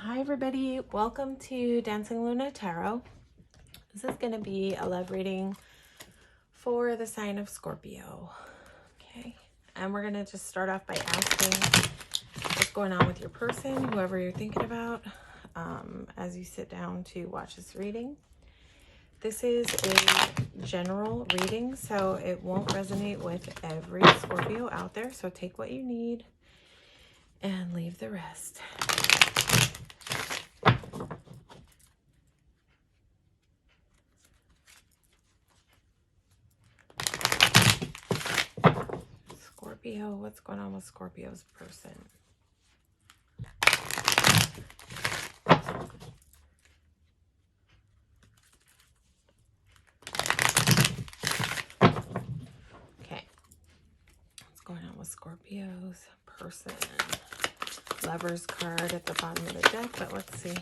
Hi everybody, welcome to Dancingluna Tarot. This is going to be a love reading for the sign of Scorpio. Okay, and we're going to just start off by asking what's going on with your person, whoever you're thinking about, as you sit down to watch this reading. This is a general reading, so it won't resonate with every Scorpio out there, so take what you need and leave the rest. Scorpio, what's going on with Scorpio's person? Okay, what's going on with Scorpio's person? Lover's card at the bottom of the deck, but let's see.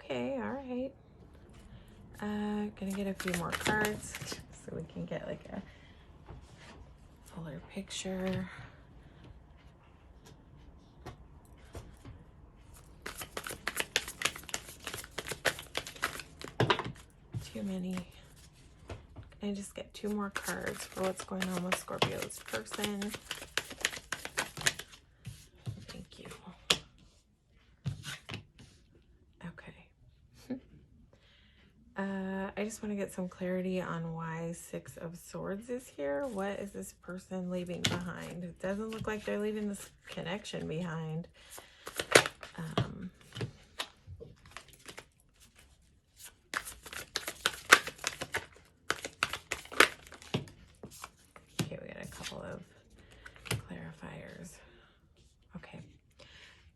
Okay, all right. Gonna get a few more cards so we can get like a fuller picture. Too many. Can I just get two more cards for what's going on with Scorpio's person? Thank you. Okay. I just want to get some clarity on why Six of Swords is here. What is this person leaving behind? It doesn't look like they're leaving this connection behind. Okay, we got a couple of clarifiers. Okay.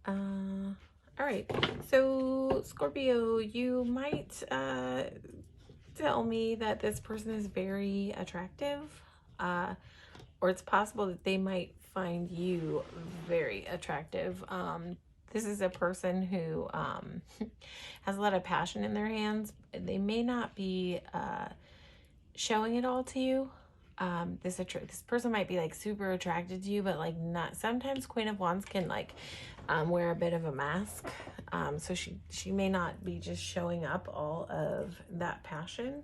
All right. So, Scorpio, you might tell me that this person is very attractive, or it's possible that they might find you very attractive. This is a person who has a lot of passion in their hands. They may not be showing it all to you. This person might be like super attracted to you, but like not. Sometimes Queen of Wands can like wear a bit of a mask. So she may not be just showing up all of that passion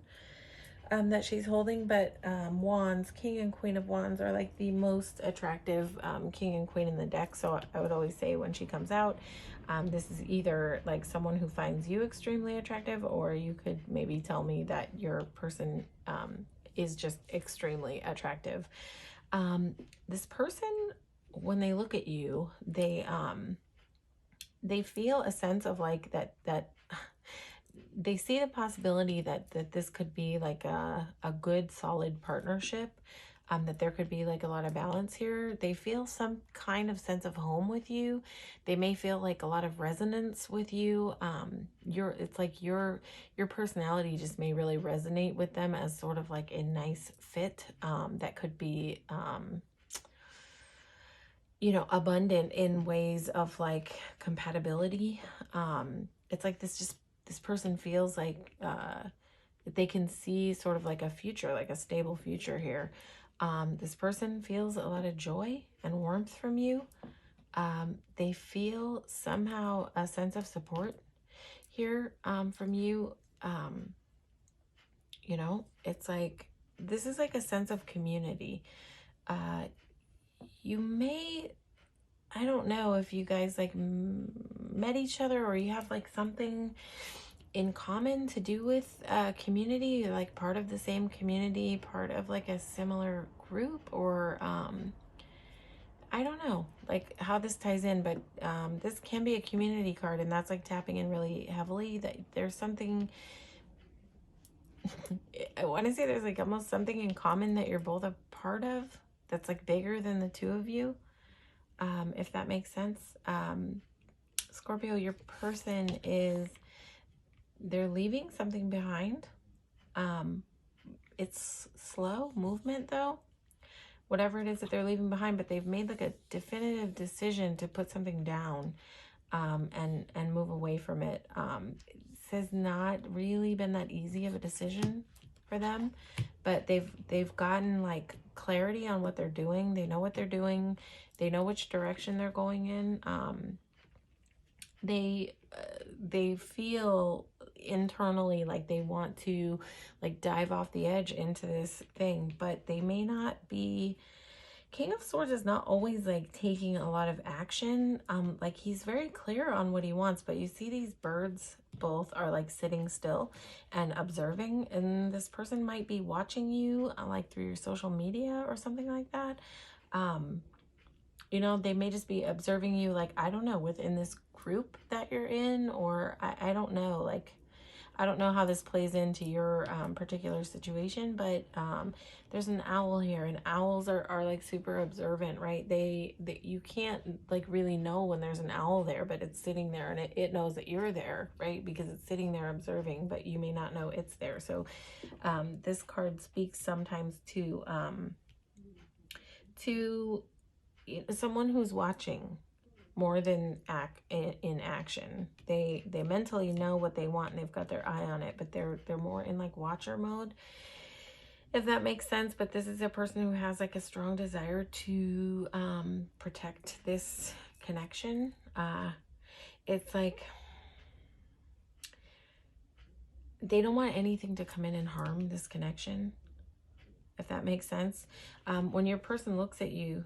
that she's holding, but Wands, King and Queen of Wands are like the most attractive King and Queen in the deck. So I would always say when she comes out, this is either like someone who finds you extremely attractive, or you could maybe tell me that your person is just extremely attractive. This person, when they look at you, they feel a sense of like that they see the possibility that this could be like a good solid partnership, that there could be like a lot of balance here. They feel some kind of sense of home with you. They may feel like a lot of resonance with you. It's like your personality just may really resonate with them as sort of like a nice fit that could be abundant in ways of like compatibility. It's like this person feels like they can see sort of like a future, like a stable future here. This person feels a lot of joy and warmth from you. They feel somehow a sense of support here from you. It's like this is like a sense of community. You may, I don't know if you guys like met each other, or you have like something in common to do with community. You're like part of the same community, part of like a similar group, or I don't know like how this ties in, but this can be a community card, and that's like tapping in really heavily that there's something I want to say there's like almost something in common that you're both a part of that's like bigger than the two of you. If that makes sense. Scorpio, your person they're leaving something behind. It's slow movement though, whatever it is that they're leaving behind, but they've made like a definitive decision to put something down and move away from it. This has not really been that easy of a decision for them. but they've gotten like clarity on what they're doing. They know what they're doing. They know which direction they're going in. They feel internally like they want to like dive off the edge into this thing, but they may not be. King of Swords is not always like taking a lot of action. Like he's very clear on what he wants, but you see these birds both are like sitting still and observing, and this person might be watching you like through your social media or something like that. You know, they may just be observing you, like, I don't know, within this group that you're in, or I don't know, like, I don't know how this plays into your particular situation, but there's an owl here, and owls are like super observant, right? They you can't like really know when there's an owl there, but it's sitting there, and it knows that you're there, right? Because it's sitting there observing, but you may not know it's there. So this card speaks sometimes to someone who's watching more than in action. They mentally know what they want and they've got their eye on it, but they're more in like watcher mode, if that makes sense. But this is a person who has like a strong desire to protect this connection. It's like they don't want anything to come in and harm this connection, if that makes sense. When your person looks at you,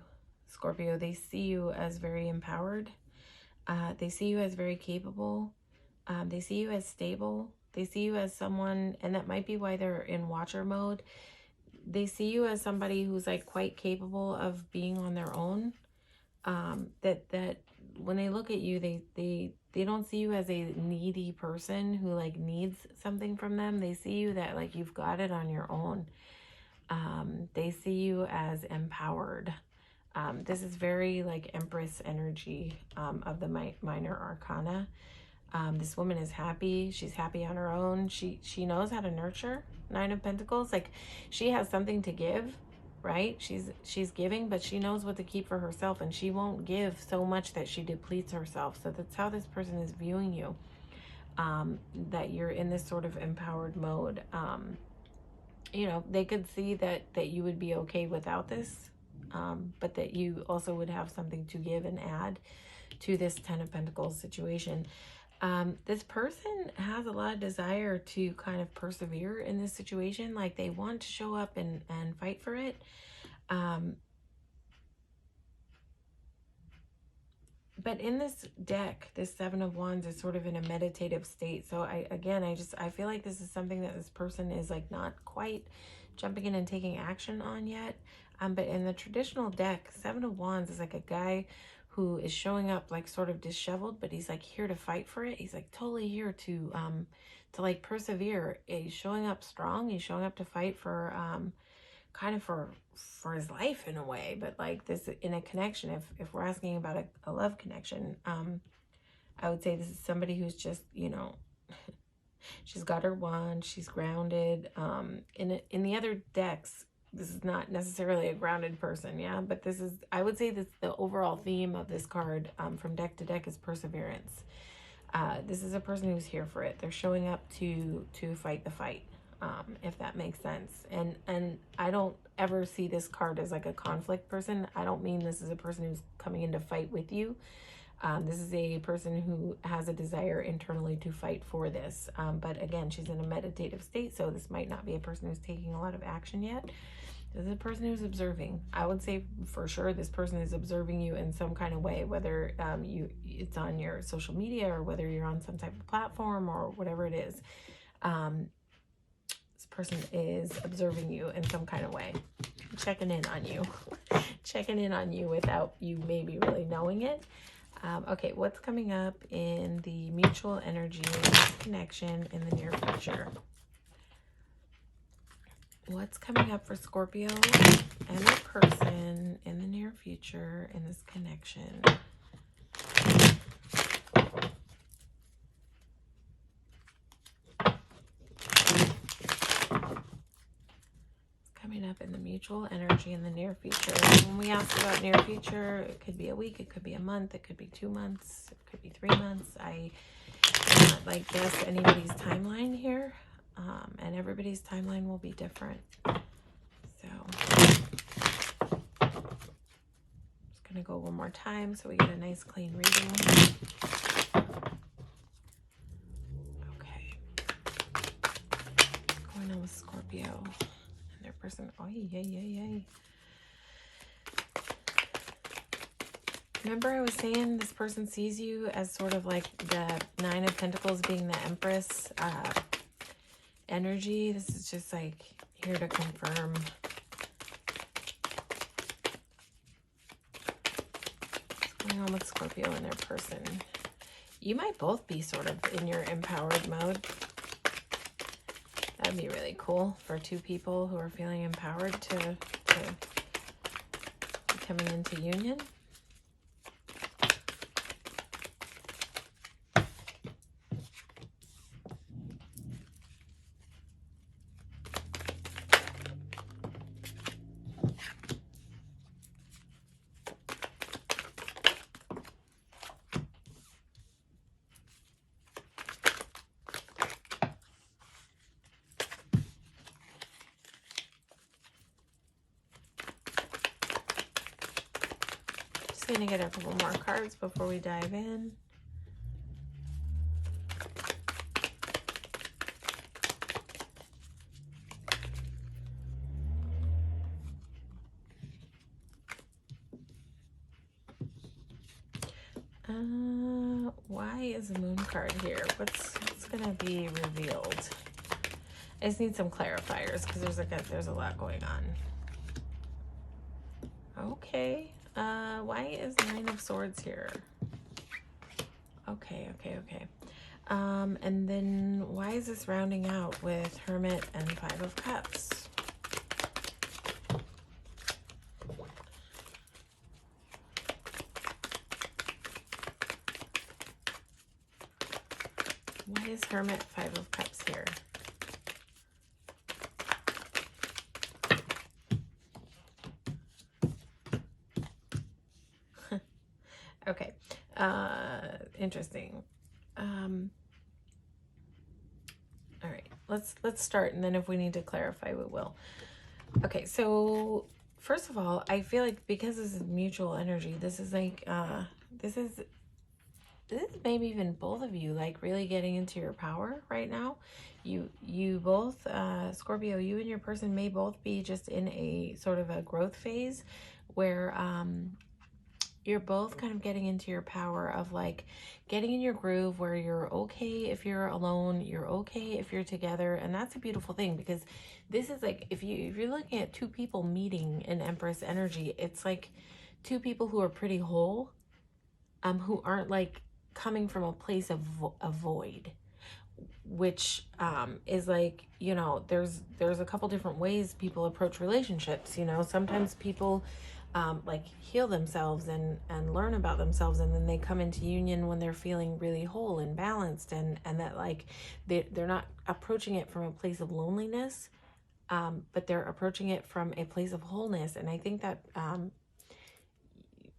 Scorpio, they see you as very empowered. They see you as very capable. They see you as stable. They see you as someone, and that might be why they're in watcher mode. They see you as somebody who's like quite capable of being on their own. That when they look at you, they don't see you as a needy person who like needs something from them. They see you that like you've got it on your own. They see you as empowered. This is very like Empress energy of the minor arcana. This woman is happy. She's happy on her own. She knows how to nurture. Nine of Pentacles. Like she has something to give, right? She's giving, but she knows what to keep for herself, and she won't give so much that she depletes herself. So that's how this person is viewing you. That you're in this sort of empowered mode. You know, they could see that you would be okay without this. But that you also would have something to give and add to this Ten of Pentacles situation. This person has a lot of desire to kind of persevere in this situation. Like they want to show up and fight for it. But in this deck, this Seven of Wands is sort of in a meditative state. So I feel like this is something that this person is like not quite jumping in and taking action on yet. But in the traditional deck, Seven of Wands is like a guy who is showing up like sort of disheveled, but he's like here to fight for it. He's like totally here to like persevere. He's showing up strong. He's showing up to fight for kind of for his life in a way. But like this in a connection, if we're asking about a love connection, I would say this is somebody who's just, you know, she's got her wand, she's grounded. In the other decks, this is not necessarily a grounded person, yeah, but this is, I would say this, the overall theme of this card from deck to deck is perseverance. This is a person who's here for it. They're showing up to fight the fight, if that makes sense. And I don't ever see this card as like a conflict person. I don't mean this is a person who's coming in to fight with you. This is a person who has a desire internally to fight for this. But again, she's in a meditative state, so this might not be a person who's taking a lot of action yet. This is a person who's observing. I would say for sure this person is observing you in some kind of way, whether it's on your social media or whether you're on some type of platform or whatever it is. This person is observing you in some kind of way, checking in on you, checking in on you without you maybe really knowing it. Okay, what's coming up in the mutual energy connection in the near future? What's coming up for Scorpio and the person in the near future in this connection? Coming up in the mutual energy in the near future. When we ask about near future, it could be a week, it could be a month, it could be 2 months, it could be 3 months. I cannot like guess anybody's timeline here, and everybody's timeline will be different. go one more time so we get a nice clean reading. Okay. Going on with Scorpio and their person. Oh, yay. Remember I was saying this person sees you as sort of like the Nine of Pentacles being the Empress energy. This is just like here to confirm. What's going on with Scorpio and their person? You might both be sort of in your empowered mode. That'd be really cool for two people who are feeling empowered to be coming into union. Going to get a couple more cards before we dive in. Why is the Moon card here? What's going to be revealed? I just need some clarifiers because there's a lot going on. Okay. Why is Nine of Swords here? Okay. And then why is this rounding out with Hermit and Five of Cups? Why is Hermit Five of Cups here? Okay, interesting. All right, let's start, and then if we need to clarify, we will. Okay, so first of all, I feel like because this is mutual energy, this is like this is maybe even both of you like really getting into your power right now. You both, Scorpio, you and your person may both be just in a sort of a growth phase where you're both kind of getting into your power of like getting in your groove where you're okay if you're alone, you're okay if you're together. And that's a beautiful thing because this is like, if you're looking at two people meeting in Empress energy, it's like two people who are pretty whole, who aren't like coming from a place of a void, which is like, you know, there's a couple different ways people approach relationships. You know, sometimes people like heal themselves and learn about themselves, and then they come into union when they're feeling really whole and balanced, and that like they're not approaching it from a place of loneliness, but they're approaching it from a place of wholeness. And I think that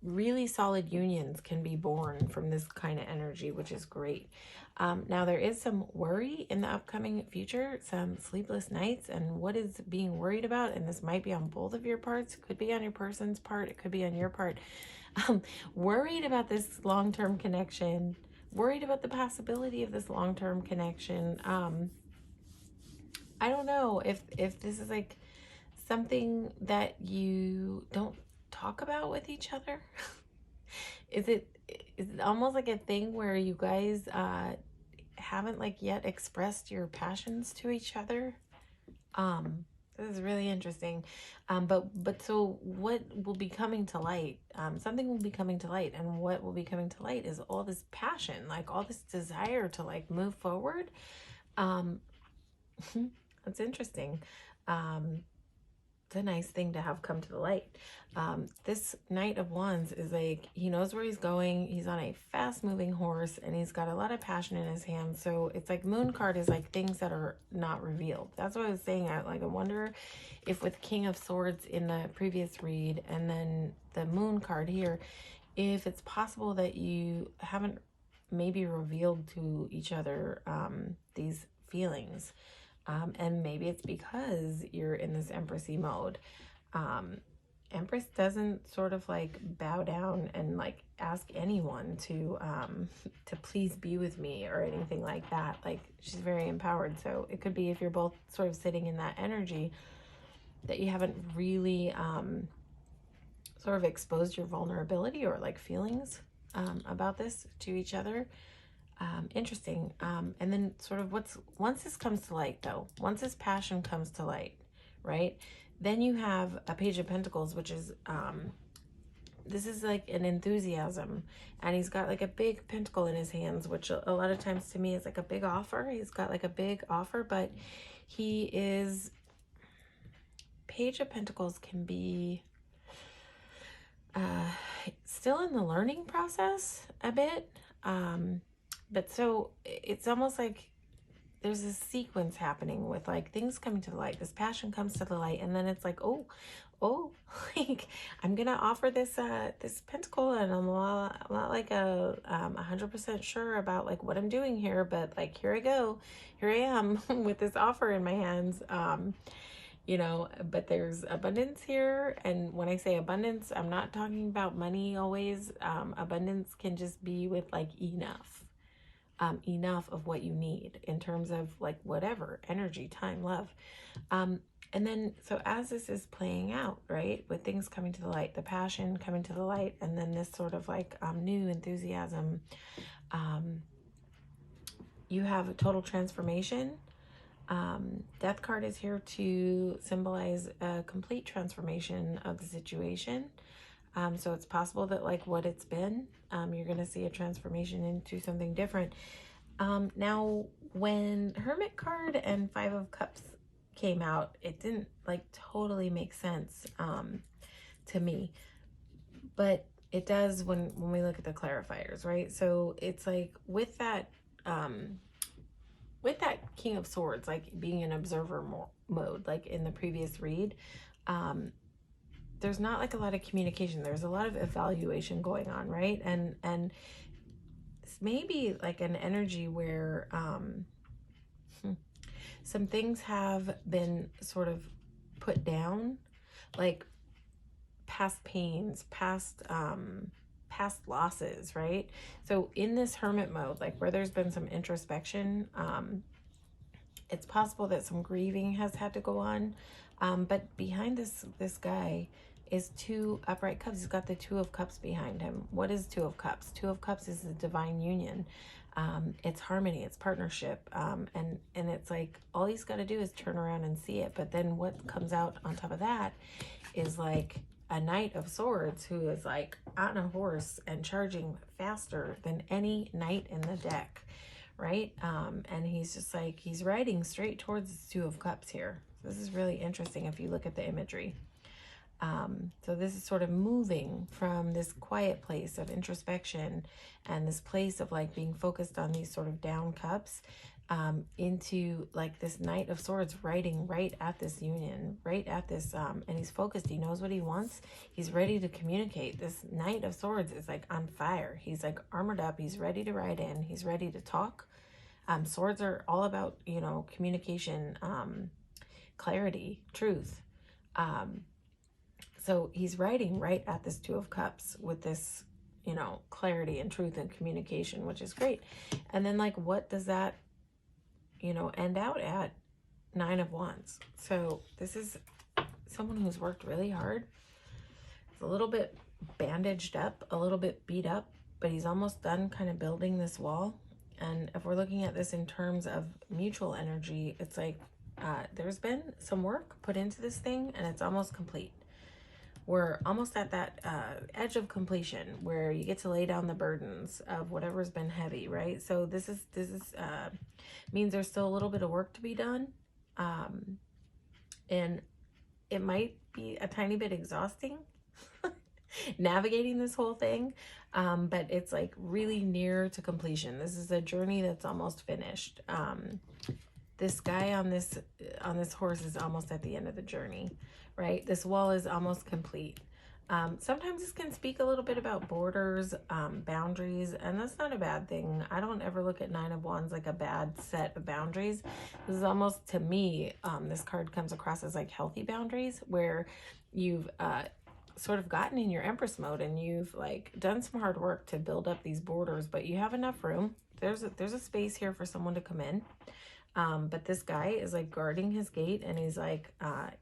really solid unions can be born from this kind of energy, which is great. Now there is some worry in the upcoming future, some sleepless nights, and what is being worried about, and this might be on both of your parts, it could be on your person's part, it could be on your part. Worried about this long-term connection, worried about the possibility of this long-term connection. I don't know if this is like something that you don't talk about with each other. Is it almost like a thing where you guys haven't like yet expressed your passions to each other? This is really interesting. But so what will be coming to light? Something will be coming to light, and what will be coming to light is all this passion, like all this desire to like move forward. That's interesting. It's a nice thing to have come to the light. This Knight of Wands is like, he knows where he's going. He's on a fast moving horse and he's got a lot of passion in his hands. So it's like Moon card is like things that are not revealed. That's what I was saying. I wonder if with King of Swords in the previous read and then the Moon card here, if it's possible that you haven't maybe revealed to each other these feelings. And maybe it's because you're in this empressy mode. Empress doesn't sort of like bow down and like ask anyone to please be with me or anything like that. Like, she's very empowered. So it could be, if you're both sort of sitting in that energy, that you haven't really sort of exposed your vulnerability or like feelings about this to each other. Interesting. And then sort of once this comes to light though, once this passion comes to light, right? Then you have a Page of Pentacles, which is, this is like an enthusiasm, and he's got like a big pentacle in his hands, which a lot of times to me is like a big offer. He's got like a big offer, but he is, Page of Pentacles can be still in the learning process a bit. But so it's almost like there's this sequence happening with like things coming to the light. This passion comes to the light, and then it's like, oh, like I'm gonna offer this this pentacle, and I'm not like 100% sure about like what I'm doing here, but like here I go, here I am with this offer in my hands. You know, but there's abundance here. And when I say abundance, I'm not talking about money always. Abundance can just be with like enough. Enough of what you need in terms of like whatever, energy, time, love. And then, so as this is playing out, right, with things coming to the light, the passion coming to the light, and then this sort of like new enthusiasm, you have a total transformation. Death card is here to symbolize a complete transformation of the situation. So it's possible that like what it's been, you're going to see a transformation into something different. Now, when Hermit card and Five of Cups came out, it didn't like totally make sense to me, but it does when we look at the clarifiers, right? So it's like with that King of Swords, like being in observer mode, like in the previous read, there's not like a lot of communication. There's a lot of evaluation going on, right? And it's maybe like an energy where some things have been sort of put down, like past pains, past losses, right? So in this hermit mode, like where there's been some introspection, it's possible that some grieving has had to go on. But behind this guy is two upright cups. He's got the Two of Cups behind him. What is Two of Cups? Two of Cups is the divine union. It's harmony, it's partnership. And it's like, all he's got to do is turn around and see it. But then what comes out on top of that is like a Knight of Swords who is like on a horse and charging faster than any knight in the deck, right? And he's just like, he's riding straight towards the Two of Cups here. This is really interesting if you look at the imagery. So this is sort of moving from this quiet place of introspection and this place of like being focused on these sort of down cups, into like this Knight of Swords riding right at this union, right at this, and he's focused, he knows what he wants, he's ready to communicate. This Knight of Swords is like on fire, he's like armored up, he's ready to ride in, he's ready to talk. Swords are all about, you know, communication, clarity, truth. So he's riding right at this Two of Cups with this, you know, clarity and truth and communication, which is great. And then like, what does that, you know, end out at? Nine of Wands. So this is someone who's worked really hard. It's a little bit bandaged up, a little bit beat up, but he's almost done kind of building this wall. And if we're looking at this in terms of mutual energy, it's like there's been some work put into this thing and it's almost complete. We're almost at that edge of completion where you get to lay down the burdens of whatever's been heavy, right? So this is means there's still a little bit of work to be done, and it might be a tiny bit exhausting navigating this whole thing, but it's like really near to completion. This is a journey that's almost finished. This guy on this horse is almost at the end of the journey, right? This wall is almost complete. Sometimes this can speak a little bit about borders, boundaries, and that's not a bad thing. I don't ever look at Nine of Wands like a bad set of boundaries. This is almost, to me, this card comes across as like healthy boundaries, where you've sort of gotten in your Empress mode, and you've like done some hard work to build up these borders, but you have enough room. There's a space here for someone to come in. But this guy is like guarding his gate, and he's like,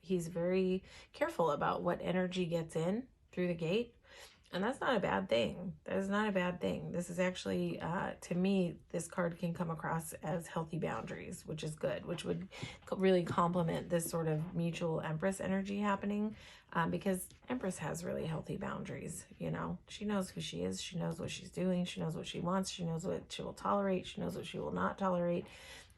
he's very careful about what energy gets in through the gate. And that's not a bad thing. That is not a bad thing. This is actually, to me, this card can come across as healthy boundaries, which is good, which would really complement this sort of mutual Empress energy happening, because Empress has really healthy boundaries. You know, she knows who she is. She knows what she's doing. She knows what she wants. She knows what she will tolerate. She knows what she will not tolerate.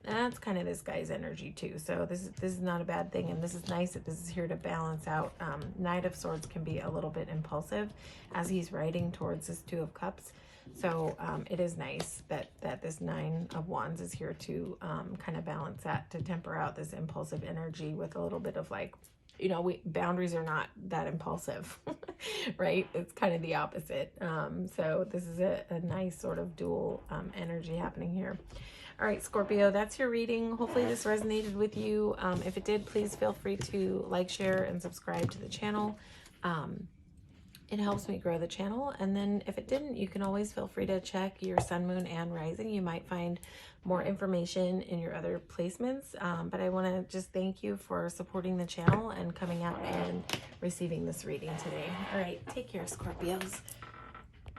And that's kind of this guy's energy too. So this is not a bad thing, and this is nice that this is here to balance out. Knight of Swords can be a little bit impulsive as he's riding towards this Two of Cups. So it is nice that this Nine of Wands is here to kind of balance that, to temper out this impulsive energy with a little bit of like, you know, boundaries are not that impulsive, right? It's kind of the opposite. So this is a nice sort of dual energy happening here. All right, Scorpio, that's your reading. Hopefully this resonated with you. If it did, please feel free to like, share, and subscribe to the channel. It helps me grow the channel. And then if it didn't, you can always feel free to check your sun, moon, and rising. You might find more information in your other placements. But I want to just thank you for supporting the channel and coming out and receiving this reading today. All right, take care, Scorpios.